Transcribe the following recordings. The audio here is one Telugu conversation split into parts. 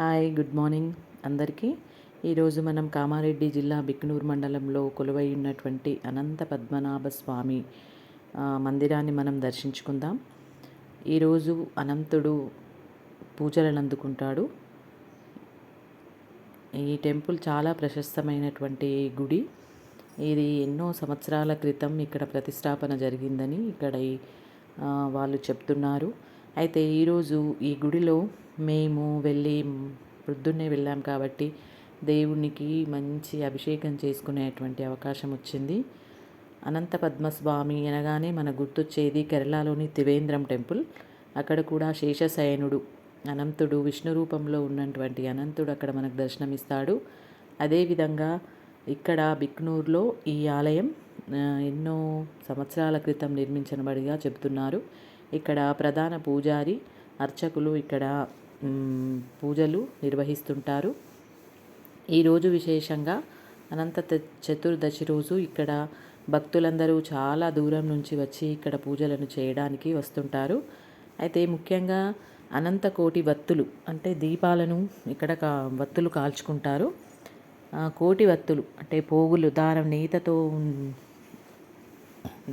హాయ్, గుడ్ మార్నింగ్ అందరికీ. ఈరోజు మనం కామారెడ్డి జిల్లా బిక్నూరు మండలంలో కొలువై ఉన్నటువంటి అనంత పద్మనాభ స్వామి మందిరాన్ని మనం దర్శించుకుందాం. ఈరోజు అనంతుడు పూజలను అందుకుంటాడు. ఈ టెంపుల్ చాలా ప్రశస్తమైనటువంటి గుడి. ఇది ఎన్నో సంవత్సరాల క్రితం ఇక్కడ ప్రతిష్టాపన జరిగిందని ఇక్కడ వాళ్ళు చెప్తున్నారు. అయితే ఈరోజు ఈ గుడిలో మేము ప్రొద్దున్నే వెళ్ళాం కాబట్టి దేవునికి మంచి అభిషేకం చేసుకునేటువంటి అవకాశం వచ్చింది. అనంత పద్మస్వామి అనగానే మనకు గుర్తొచ్చేది కేరళలోని త్రివేంద్రం టెంపుల్. అక్కడ కూడా శేషశయనుడు అనంతుడు విష్ణు రూపంలో ఉన్నటువంటి అనంతుడు అక్కడ మనకు దర్శనమిస్తాడు. అదేవిధంగా ఇక్కడ బిక్నూరులో ఈ ఆలయం ఎన్నో సంవత్సరాల క్రితం నిర్మించబడిగా చెబుతున్నారు. ఇక్కడ ప్రధాన పూజారి అర్చకులు ఇక్కడ పూజలు నిర్వహిస్తుంటారు. ఈరోజు విశేషంగా అనంత చతుర్దశి రోజు ఇక్కడ భక్తులందరూ చాలా దూరం నుంచి వచ్చి ఇక్కడ పూజలను చేయడానికి వస్తుంటారు. అయితే ముఖ్యంగా అనంత కోటి వత్తులు అంటే దీపాలను ఇక్కడ వత్తులు కాల్చుకుంటారు. కోటి వత్తులు అంటే పోగులు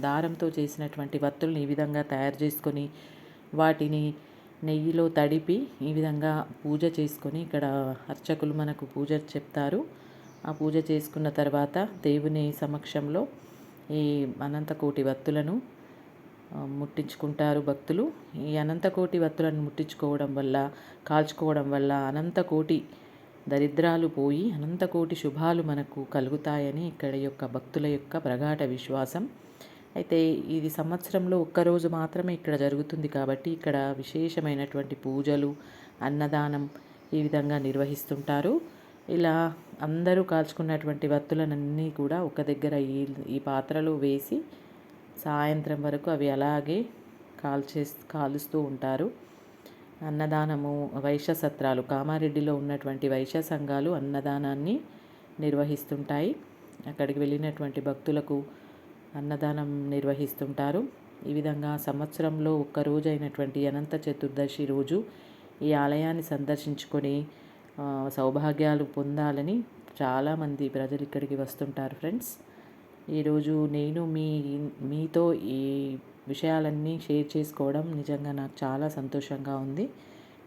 దారంతో చేసినటువంటి వత్తులను ఈ విధంగా తయారు చేసుకొని వాటిని నెయ్యిలో తడిపి ఈ విధంగా పూజ చేసుకొని ఇక్కడ అర్చకులు మనకు పూజ చెప్తారు. ఆ పూజ చేసుకున్న తర్వాత దేవుని సమక్షంలో ఈ అనంతకోటి వత్తులను ముట్టించుకుంటారు భక్తులు. ఈ అనంతకోటి వత్తులను కాల్చుకోవడం వల్ల అనంతకోటి దరిద్రాలు పోయి అనంతకోటి శుభాలు మనకు కలుగుతాయని ఇక్కడ యొక్క భక్తుల యొక్క ప్రగాఢ విశ్వాసం. అయితే ఇది సంవత్సరంలో ఒక్కరోజు మాత్రమే ఇక్కడ జరుగుతుంది కాబట్టి ఇక్కడ విశేషమైనటువంటి పూజలు, అన్నదానం ఈ విధంగా నిర్వహిస్తుంటారు. ఇలా అందరూ కాల్చుకున్నటువంటి వత్తులనన్నీ కూడా ఒక దగ్గర ఈ పాత్రలో వేసి సాయంత్రం వరకు అవి అలాగే కాలుస్తూ ఉంటారు. అన్నదానము వైశ్య సత్రాలు కామారెడ్డిలో ఉన్నటువంటి వైశ్య సంఘాలు అన్నదానాన్ని నిర్వహిస్తుంటాయి. అక్కడికి వెళ్ళినటువంటి భక్తులకు అన్నదానం నిర్వహిస్తుంటారు. ఈ విధంగా సంవత్సరంలో ఒక్కరోజు అయినటువంటి అనంత చతుర్దశి రోజు ఈ ఆలయాన్ని సందర్శించుకొని సౌభాగ్యాలు పొందాలని చాలామంది ప్రజలు ఇక్కడికి వస్తుంటారు. ఫ్రెండ్స్, ఈరోజు నేను మీతో ఈ విషయాలన్నీ షేర్ చేసుకోవడం నిజంగా నాకు చాలా సంతోషంగా ఉంది.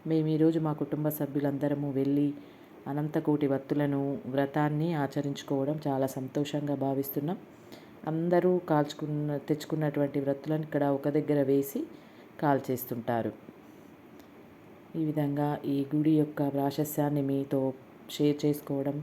మేము ఈరోజు మా కుటుంబ సభ్యులందరము వెళ్ళి అనంతకోటి వత్తులను వ్రతాన్ని ఆచరించుకోవడం చాలా సంతోషంగా భావిస్తున్నాం. అందరూ తెచ్చుకున్నటువంటి వత్తులను ఇక్కడ ఒక దగ్గర వేసి కాల్చేస్తుంటారు. ఈ విధంగా ఈ గుడి యొక్క ప్రాశస్యాన్ని మీతో షేర్ చేసుకోవడం